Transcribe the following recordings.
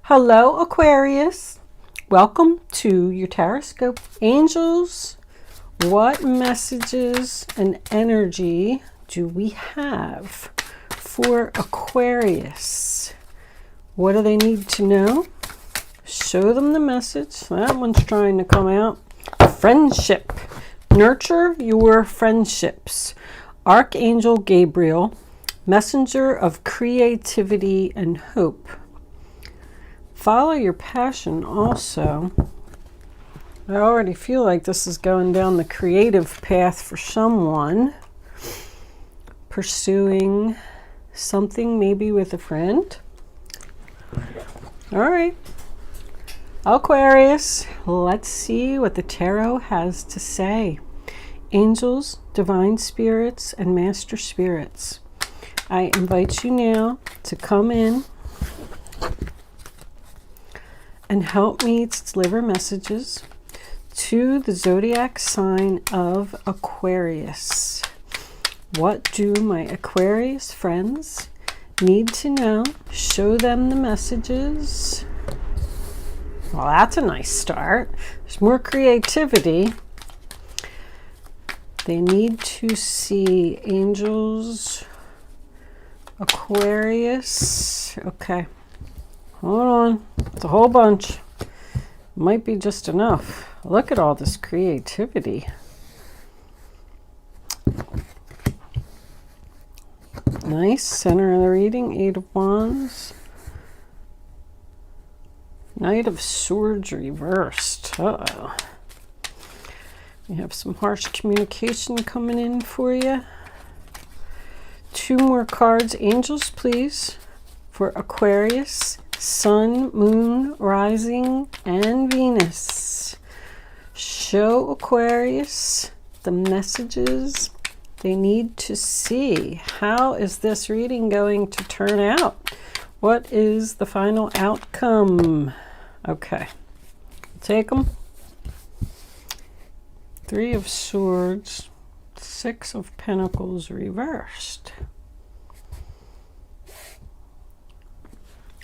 Hello, Aquarius. Welcome to your horoscope. Angels, what messages and energy do we have for Aquarius? What do they need to know? Show them the message. That one's trying to come out. Friendship. Nurture your friendships. Archangel Gabriel, messenger of creativity and hope. Follow your passion also. I already feel like this is going down the creative path for someone. Pursuing something maybe with a friend. All right. Aquarius, let's see what the tarot has to say. Angels, divine spirits, and master spirits. I invite you now to come in and help me to deliver messages to the zodiac sign of Aquarius. What do my Aquarius friends need to know? Show them the messages. Well, that's a nice start. There's more creativity. They need to see angels, Aquarius. Okay. Hold on, it's a whole bunch. Might be just enough. Look at all this creativity. Nice, center of the reading, Eight of Wands. Knight of Swords reversed. Uh-oh. We have some harsh communication coming in for you. Two more cards, angels, please, for Aquarius. Sun, Moon, Rising, and Venus. Show Aquarius the messages they need to see. How is this reading going to turn out? What is the final outcome? Okay, take them. Three of Swords, Six of Pentacles reversed.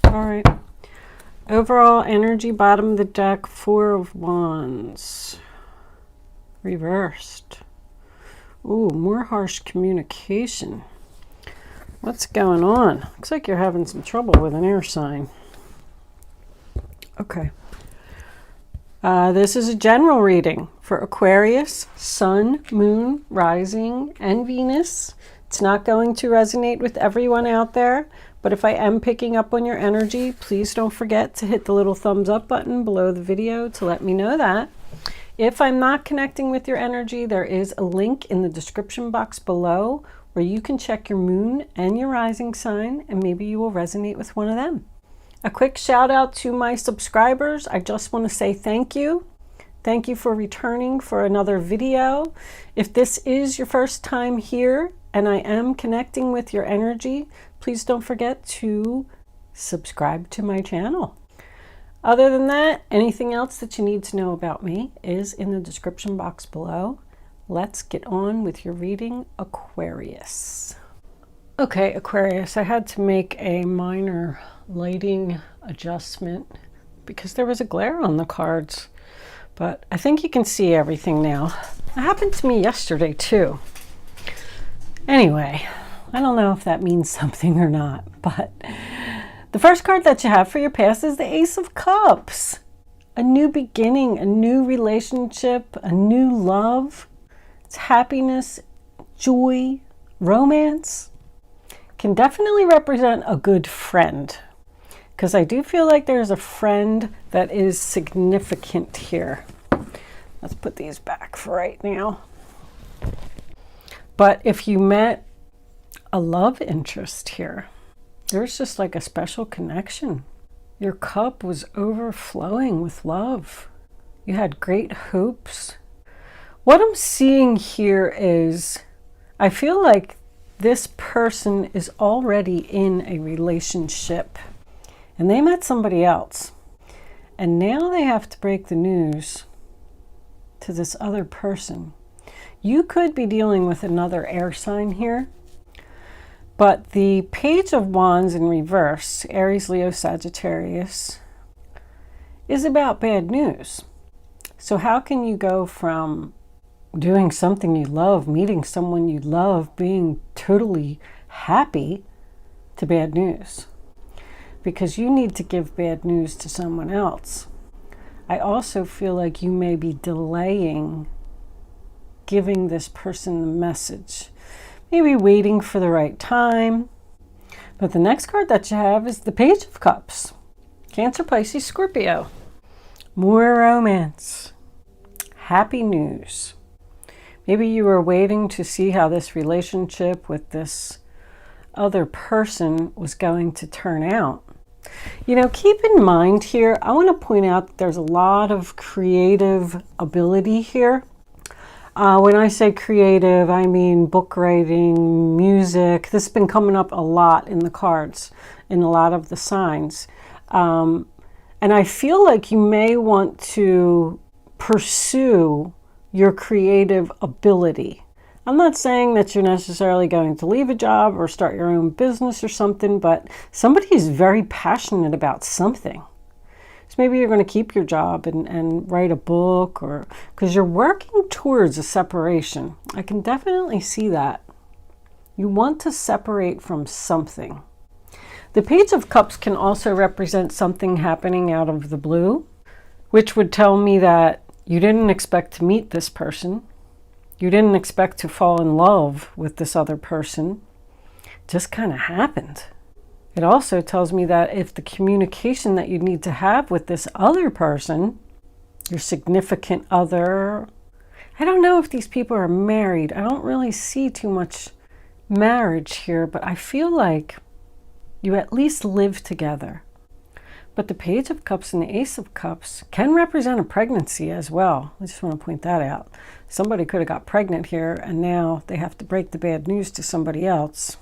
All right. Overall energy, bottom of the deck, Four of Wands. Reversed. Ooh, more harsh communication. What's going on? Looks like you're having some trouble with an air sign. Okay. This is a general reading for Aquarius, Sun, Moon, Rising, and Venus. It's not going to resonate with everyone out there. But if I am picking up on your energy, please don't forget to hit the little thumbs up button below the video to let me know that. If I'm not connecting with your energy, there is a link in the description box below where you can check your moon and your rising sign, and maybe you will resonate with one of them. A quick shout out to my subscribers. I just want to say thank you. Thank you for returning for another video. If this is your first time here and I am connecting with your energy, please don't forget to subscribe to my channel. Other than that, anything else that you need to know about me is in the description box below. Let's get on with your reading, Aquarius. Okay, Aquarius, I had to make a minor lighting adjustment because there was a glare on the cards, but I think you can see everything now. It happened to me yesterday too. Anyway, I don't know if that means something or not, but the first card that you have for your past is the Ace of Cups. A new beginning, a new relationship, a new love. It's happiness, joy, romance. Can definitely represent a good friend, because I do feel like there's a friend that is significant here. Let's put these back for right now. But if you met a love interest here, there's just like a special connection. Your cup was overflowing with love. You had great hopes. What I'm seeing here is, I feel like this person is already in a relationship and they met somebody else. And now they have to break the news to this other person. You could be dealing with another air sign here. But the Page of Wands in reverse, Aries, Leo, Sagittarius, is about bad news. So how can you go from doing something you love, meeting someone you love, being totally happy, to bad news? Because you need to give bad news to someone else. I also feel like you may be delaying giving this person the message. Maybe waiting for the right time. But the next card that you have is the Page of Cups. Cancer, Pisces, Scorpio. More romance. Happy news. Maybe you were waiting to see how this relationship with this other person was going to turn out. You know, keep in mind here, I want to point out that there's a lot of creative ability here. When I say creative, I mean book writing, music. This has been coming up a lot in the cards, in a lot of the signs. And I feel like you may want to pursue your creative ability. I'm not saying that you're necessarily going to leave a job or start your own business or something, but somebody is very passionate about something. So maybe you're going to keep your job and write a book, or because you're working towards a separation. I can definitely see that. You want to separate from something. The Page of Cups can also represent something happening out of the blue, which would tell me that you didn't expect to meet this person. You didn't expect to fall in love with this other person. It just kind of happened. It also tells me that if the communication that you need to have with this other person, your significant other, I don't know if these people are married. I don't really see too much marriage here, but I feel like you at least live together. But the Page of Cups and the Ace of Cups can represent a pregnancy as well. I just want to point that out. Somebody could have got pregnant here, and now they have to break the bad news to somebody else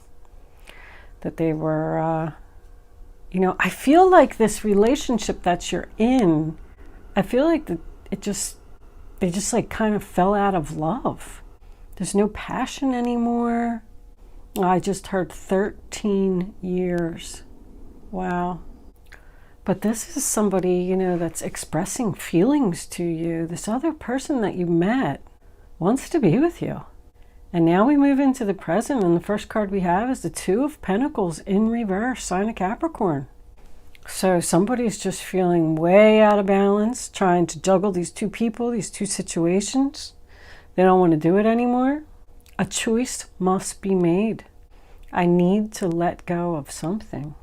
that they were, you know, I feel like this relationship that you're in, I feel like that they just like kind of fell out of love. There's no passion anymore. I just heard 13 years. Wow. But this is somebody, you know, that's expressing feelings to you. This other person that you met wants to be with you. And now we move into the present, and the first card we have is the Two of Pentacles in reverse, sign of Capricorn. So somebody's just feeling way out of balance, trying to juggle these two people, these two situations. They don't want to do it anymore. A choice must be made. I need to let go of something.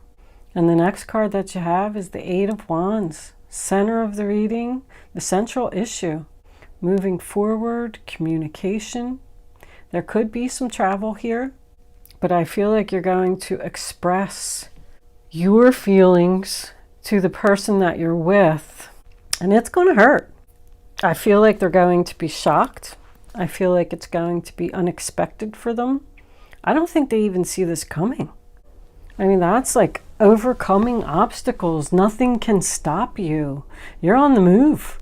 And the next card that you have is the Eight of Wands, center of the reading, the central issue. Moving forward, communication. There could be some travel here, but I feel like you're going to express your feelings to the person that you're with, and it's going to hurt. I feel like they're going to be shocked. I feel like it's going to be unexpected for them. I don't think they even see this coming. I mean, that's like overcoming obstacles. Nothing can stop you. You're on the move.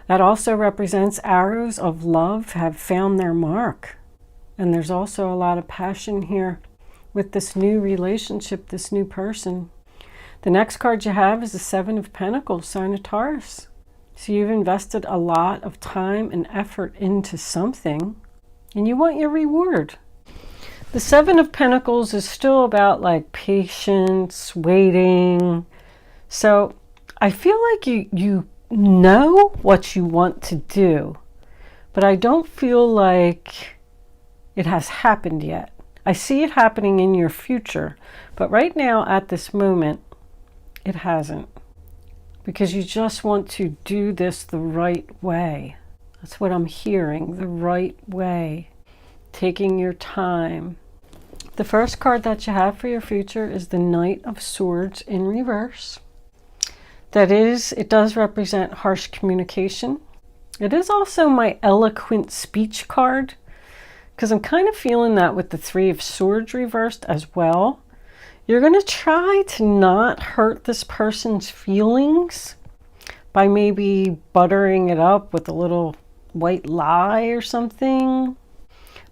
That also represents arrows of love have found their mark. And there's also a lot of passion here with this new relationship, this new person. The next card you have is the Seven of Pentacles, sign of Taurus. So you've invested a lot of time and effort into something, and you want your reward. The Seven of Pentacles is still about like patience, waiting. So I feel like you know what you want to do, but I don't feel like it has happened yet. I see it happening in your future, but right now at this moment, it hasn't. Because you just want to do this the right way. That's what I'm hearing, the right way. Taking your time. The first card that you have for your future is the Knight of Swords in reverse. That is, it does represent harsh communication. It is also my eloquent speech card, because I'm kind of feeling that with the Three of Swords reversed as well. You're going to try to not hurt this person's feelings by maybe buttering it up with a little white lie or something.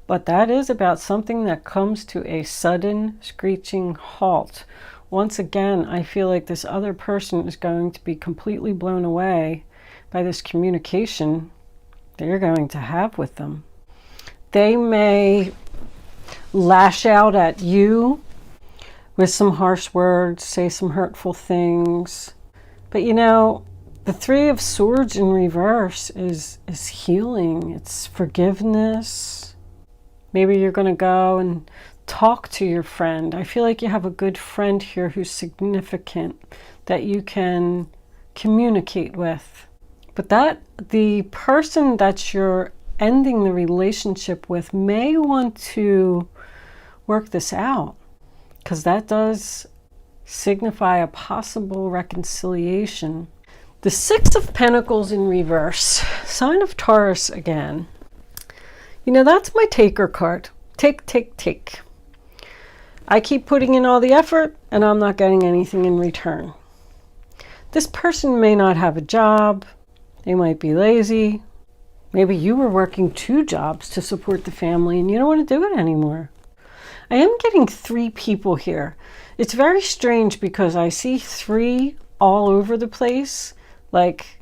But that is about something that comes to a sudden screeching halt, once again, I feel like this other person is going to be completely blown away by this communication that you're going to have with them. They may lash out at you with some harsh words, say some hurtful things. But you know, the Three of Swords in reverse is healing. It's forgiveness. Maybe you're going to go and talk to your friend. I feel like you have a good friend here who's significant that you can communicate with. But the person that you're ending the relationship with may want to work this out, because that does signify a possible reconciliation. The Six of Pentacles in reverse, sign of Taurus again. You know, that's my taker card. Take, take, take. I keep putting in all the effort and I'm not getting anything in return. This person may not have a job. They might be lazy. Maybe you were working 2 jobs to support the family and you don't want to do it anymore. I am getting 3 people here. It's very strange because I see 3 all over the place. Like,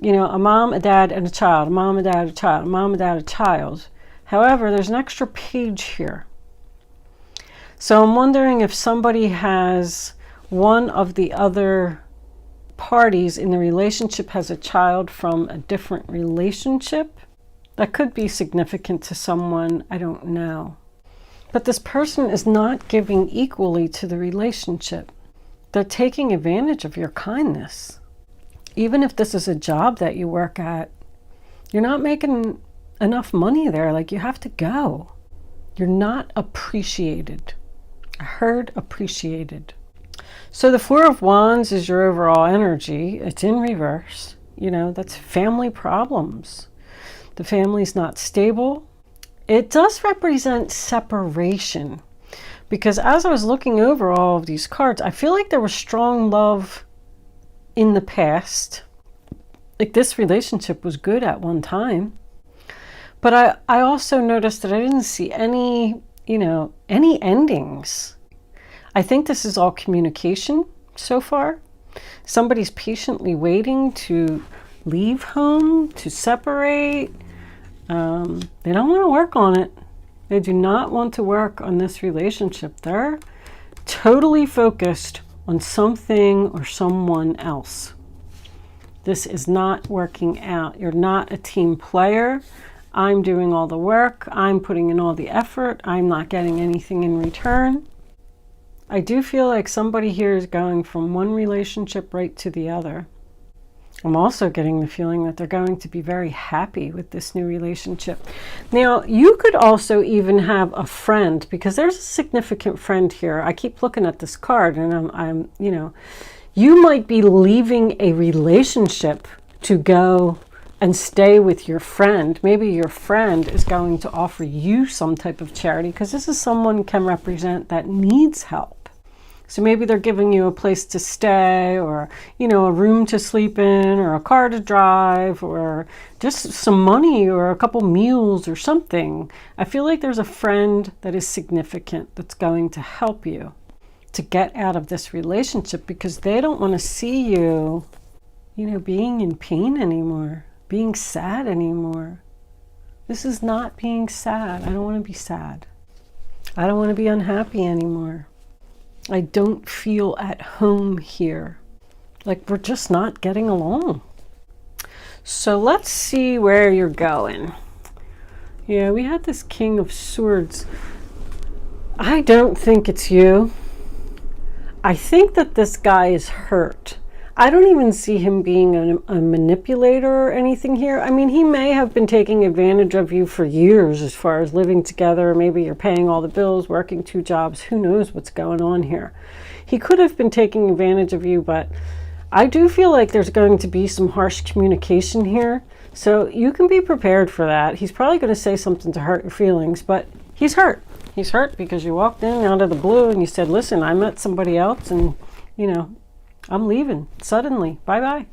you know, a mom, a dad, and a child. A mom, a dad, a child. A mom, a dad, a child. However, there's an extra page here. So I'm wondering if somebody has one of the other parties in the relationship has a child from a different relationship. That could be significant to someone. I don't know. But this person is not giving equally to the relationship. They're taking advantage of your kindness. Even if this is a job that you work at, you're not making enough money there. Like, you have to go. You're not appreciated. I heard appreciated. So the Four of Wands is your overall energy. It's in reverse. You know, that's family problems. The family's not stable. It does represent separation, because as I was looking over all of these cards, I feel like there was strong love in the past. Like, this relationship was good at one time. But I also noticed that I didn't see any, you know, any endings. I think this is all communication so far. Somebody's patiently waiting to leave home, to separate. They don't want to work on it. They do not want to work on this relationship. They're totally focused on something or someone else. This is not working out. You're not a team player. I'm doing all the work. I'm putting in all the effort. I'm not getting anything in return. I do feel like somebody here is going from one relationship right to the other. I'm also getting the feeling that they're going to be very happy with this new relationship. Now, you could also even have a friend, because there's a significant friend here. I keep looking at this card and I'm you know, you might be leaving a relationship to go and stay with your friend. Maybe your friend is going to offer you some type of charity, because this is someone can represent that needs help. So maybe they're giving you a place to stay, or, you know, a room to sleep in, or a car to drive, or just some money, or a couple meals or something. I feel like there's a friend that is significant that's going to help you to get out of this relationship, because they don't want to see you, you know, being in pain anymore, being sad anymore. This is not being sad. I don't want to be sad. I don't want to be unhappy anymore. I don't feel at home here. Like, we're just not getting along. So let's see where you're going. Yeah, we had this King of Swords. I don't think it's you. I think that this guy is hurt. I don't even see him being a manipulator or anything here. I mean, he may have been taking advantage of you for years as far as living together. Maybe you're paying all the bills, working 2 jobs. Who knows what's going on here? He could have been taking advantage of you, but I do feel like there's going to be some harsh communication here. So you can be prepared for that. He's probably going to say something to hurt your feelings, but he's hurt. He's hurt because you walked in out of the blue and you said, listen, I met somebody else and, you know, I'm leaving suddenly. Bye-bye.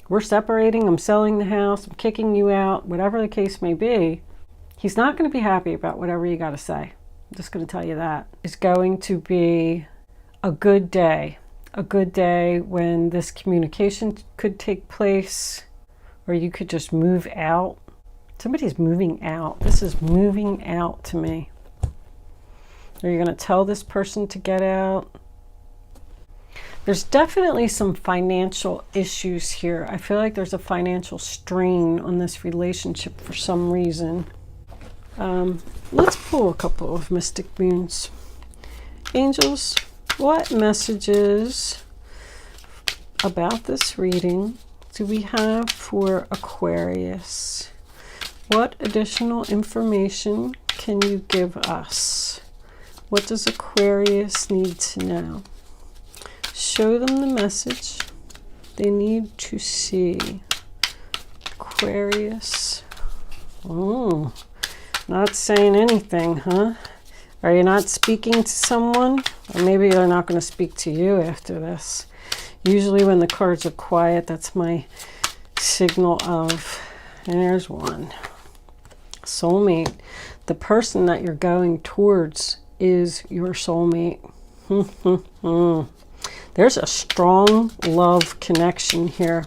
We're separating. I'm selling the house. I'm kicking you out. Whatever the case may be. He's not going to be happy about whatever you got to say. I'm just going to tell you that. It's going to be a good day when this communication could take place, or you could just move out. Somebody's moving out. This is moving out to me. Are you going to tell this person to get out? There's definitely some financial issues here. I feel like there's a financial strain on this relationship for some reason. Let's pull a couple of mystic moons. Angels, what messages about this reading do we have for Aquarius? What additional information can you give us? What does Aquarius need to know? Show them the message they need to see. Aquarius. Oh, not saying anything, huh? Are you not speaking to someone? Or maybe they're not going to speak to you after this. Usually when the cards are quiet, that's my signal of, and there's one. Soulmate. The person that you're going towards is your soulmate. There's a strong love connection here.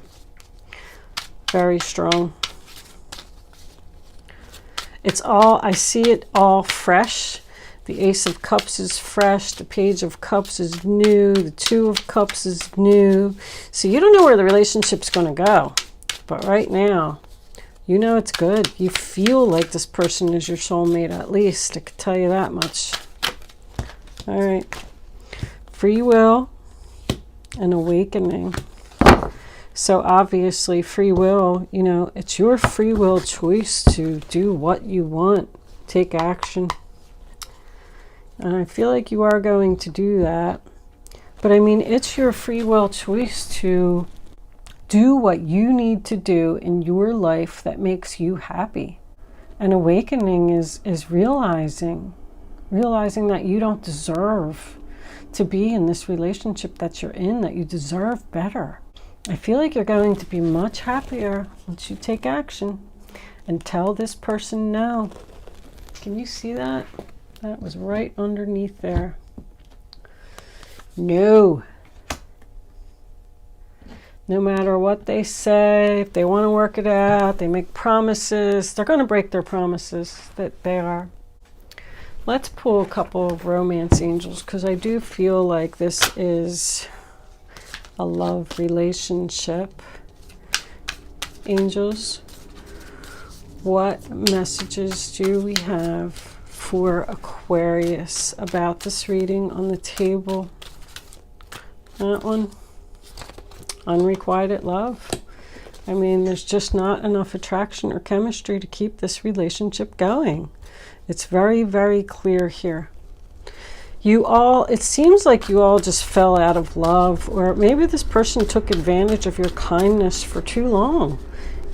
Very strong. It's all, I see it all fresh. The Ace of Cups is fresh. The Page of Cups is new. The Two of Cups is new. So you don't know where the relationship's going to go. But right now, you know it's good. You feel like this person is your soulmate, at least. I can tell you that much. All right. Free will and awakening. So obviously free will, you know, it's your free will choice to do what you want. Take action. And I feel like you are going to do that. But I mean, it's your free will choice to do what you need to do in your life that makes you happy. And awakening is realizing that you don't deserve to be in this relationship that you're in, that you deserve better. I feel like you're going to be much happier once you take action and tell this person no. Can you see that? That was right underneath there. No. No matter what they say, if they want to work it out, they make promises, they're going to break their promises that they are. Let's pull a couple of romance angels, because I do feel like this is a love relationship. Angels, what messages do we have for Aquarius about this reading on the table? That one. Unrequited love. I mean, there's just not enough attraction or chemistry to keep this relationship going. It's very, very clear here. You all, it seems like you all just fell out of love, or maybe this person took advantage of your kindness for too long,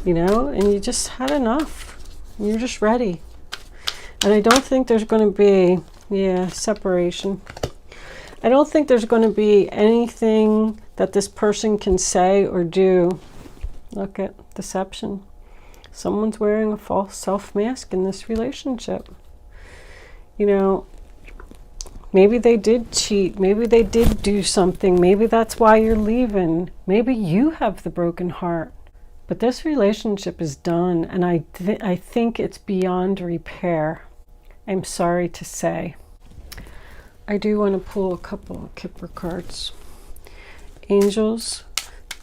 you know, and you just had enough. You're just ready. And I don't think there's going to be, separation. I don't think there's going to be anything that this person can say or do. Look at deception. Someone's wearing a false self-mask in this relationship. You know, maybe they did cheat. Maybe they did do something. Maybe that's why you're leaving. Maybe you have the broken heart. But this relationship is done, and I think it's beyond repair. I'm sorry to say. I do want to pull a couple of Kipper cards. Angels,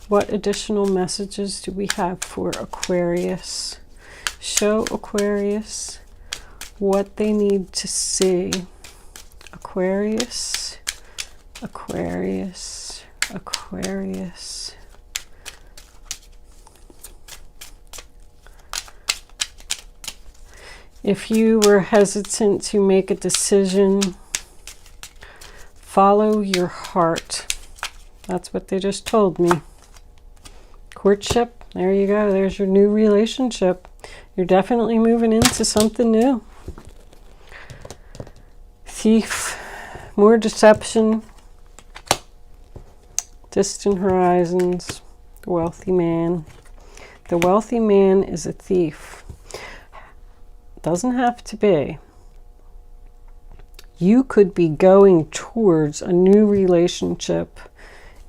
what additional messages do we have for Aquarius? Show Aquarius what they need to see. Aquarius, Aquarius, Aquarius. If you were hesitant to make a decision, follow your heart. That's what they just told me. Courtship, there you go. There's your new relationship. You're definitely moving into something new. Thief, more deception, distant horizons, wealthy man. The wealthy man is a thief. Doesn't have to be. You could be going towards a new relationship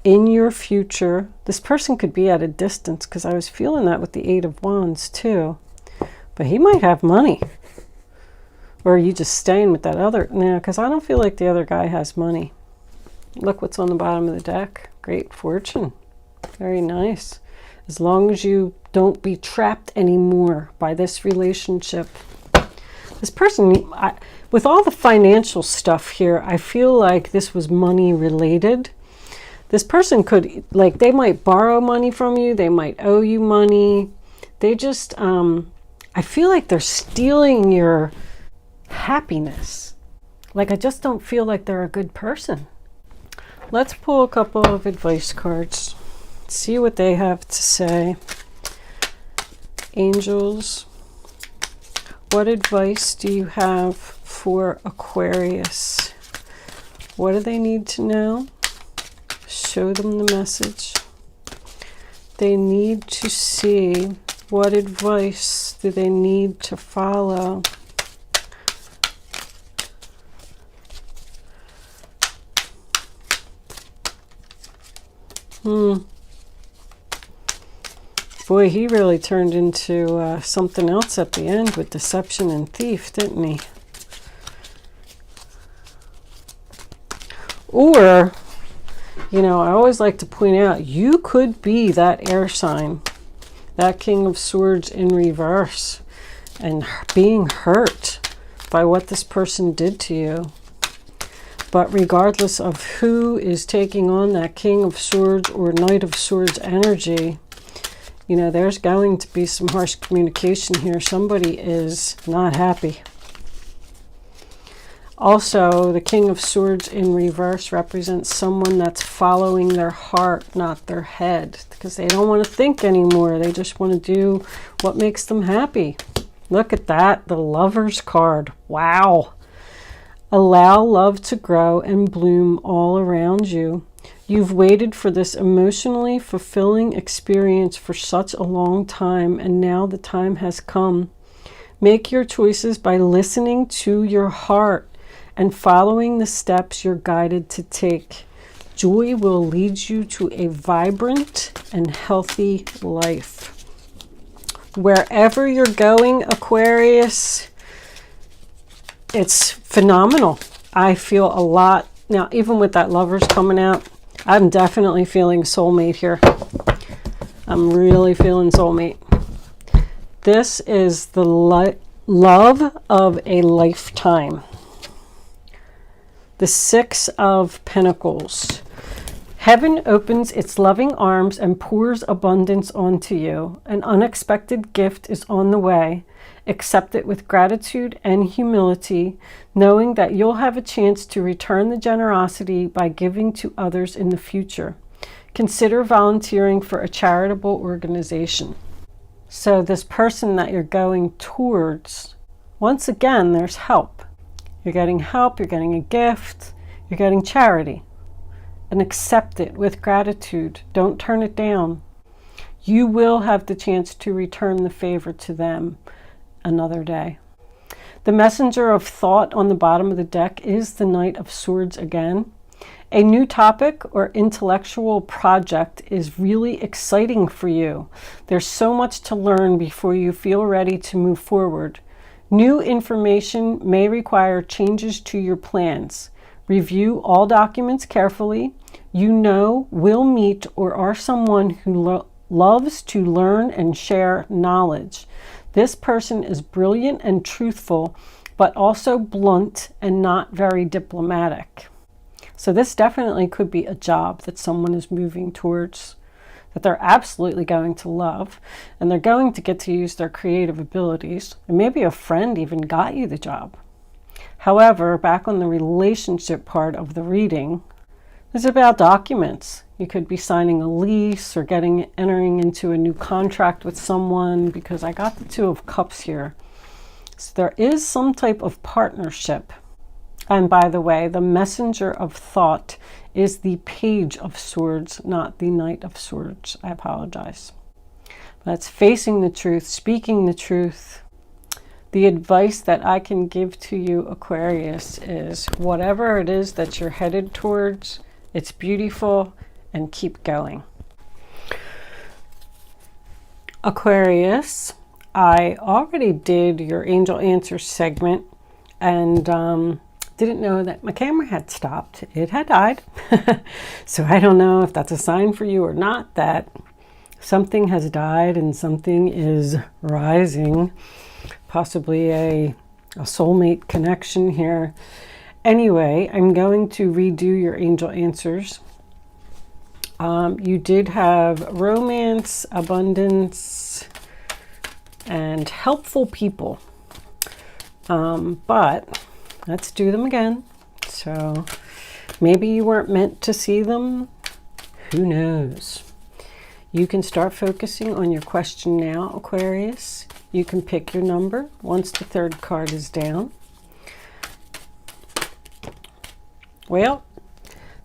in your future. This person could be at a distance, because I was feeling that with the Eight of Wands too. But he might have money. Or are you just staying with that other? No, because I don't feel like the other guy has money. Look what's on the bottom of the deck. Great fortune. Very nice. As long as you don't be trapped anymore by this relationship. This person, with all the financial stuff here, I feel like this was money related. This person could, like, they might borrow money from you. They might owe you money. They just, I feel like they're stealing your happiness. Like, I just don't feel like they're a good person. Let's pull a couple of advice cards. See what they have to say. Angels, what advice do you have for Aquarius? What do they need to know? Show them the message. They need to see, what advice do they need to follow? Boy, he really turned into something else at the end with deception and thief, didn't he? Or, you know, I always like to point out, you could be that air sign, that King of Swords in reverse, and being hurt by what this person did to you. But regardless of who is taking on that King of Swords or Knight of Swords energy, you know, there's going to be some harsh communication here. Somebody is not happy. Also, the King of Swords in reverse represents someone that's following their heart, not their head, because they don't want to think anymore. They just want to do what makes them happy. Look at that, the Lover's card. Wow. Allow love to grow and bloom all around you. You've waited for this emotionally fulfilling experience for such a long time, and now the time has come. Make your choices by listening to your heart and following the steps you're guided to take. Joy will lead you to a vibrant and healthy life. Wherever you're going, Aquarius, it's phenomenal. I feel a lot. Now, even with that Lovers coming out, I'm definitely feeling soulmate here. I'm really feeling soulmate. This is the love of a lifetime. The Six of Pentacles. Heaven opens its loving arms and pours abundance onto you. An unexpected gift is on the way. Accept it with gratitude and humility, knowing that you'll have a chance to return the generosity by giving to others in the future. Consider volunteering for a charitable organization. So this person that you're going towards, once again, there's help. You're getting help, you're getting a gift, you're getting charity. And accept it with gratitude. Don't turn it down. You will have the chance to return the favor to them another day. The messenger of thought on the bottom of the deck is the Knight of Swords again. A new topic or intellectual project is really exciting for you. There's so much to learn before you feel ready to move forward. New information may require changes to your plans. Review all documents carefully. You know, will meet or are someone who loves to learn and share knowledge. This person is brilliant and truthful, but also blunt and not very diplomatic. So this definitely could be a job that someone is moving towards, that they're absolutely going to love, and they're going to get to use their creative abilities. And maybe a friend even got you the job. However, back on the relationship part of the reading, it's about documents. You could be signing a lease or entering into a new contract with someone, because I got the Two of Cups here. So there is some type of partnership. And by the way, the messenger of thought is the Page of Swords, not the Knight of Swords. I apologize. That's facing the truth, speaking the truth. The advice that I can give to you, Aquarius, is whatever it is that you're headed towards, it's beautiful, and keep going. Aquarius, I already did your angel answer segment and didn't know that my camera had stopped. It had died. So I don't know if that's a sign for you or not that something has died and something is rising. Possibly a soulmate connection here. Anyway, I'm going to redo your angel answers. You did have romance, abundance, and helpful people. But let's do them again. So maybe you weren't meant to see them. Who knows? You can start focusing on your question now, Aquarius. You can pick your number once the third card is down. Well,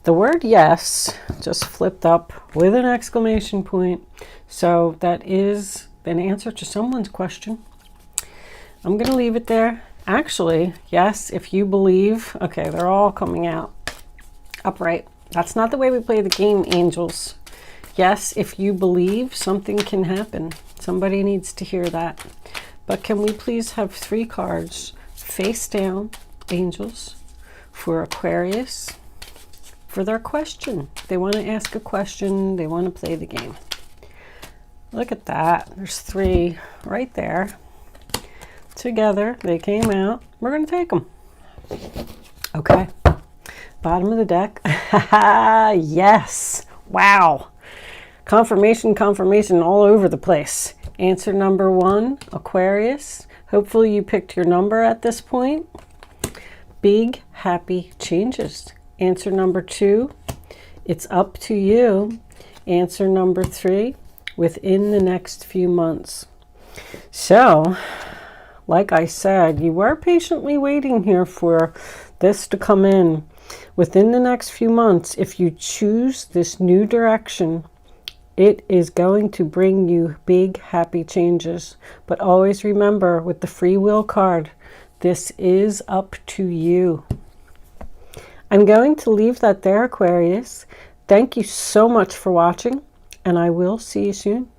the word yes just flipped up with an exclamation point. So that is an answer to someone's question. I'm going to leave it there. Actually, yes, if you believe. Okay, they're all coming out upright. That's not the way we play the game, angels. Yes, if you believe, something can happen. Somebody needs to hear that. But can we please have 3 cards face down, angels, for Aquarius, for their question. They want to ask a question. They want to play the game. Look at that. There's 3 right there. Together, they came out. We're going to take them. Okay. Bottom of the deck. Yes. Wow. Confirmation, confirmation all over the place. Answer number 1, Aquarius. Hopefully you picked your number at this point. Big, happy changes. Answer number 2, it's up to you. Answer number 3, within the next few months. So, like I said, you were patiently waiting here for this to come in. Within the next few months, if you choose this new direction, it is going to bring you big, happy changes. But always remember, with the free will card, this is up to you. I'm going to leave that there, Aquarius. Thank you so much for watching, and I will see you soon.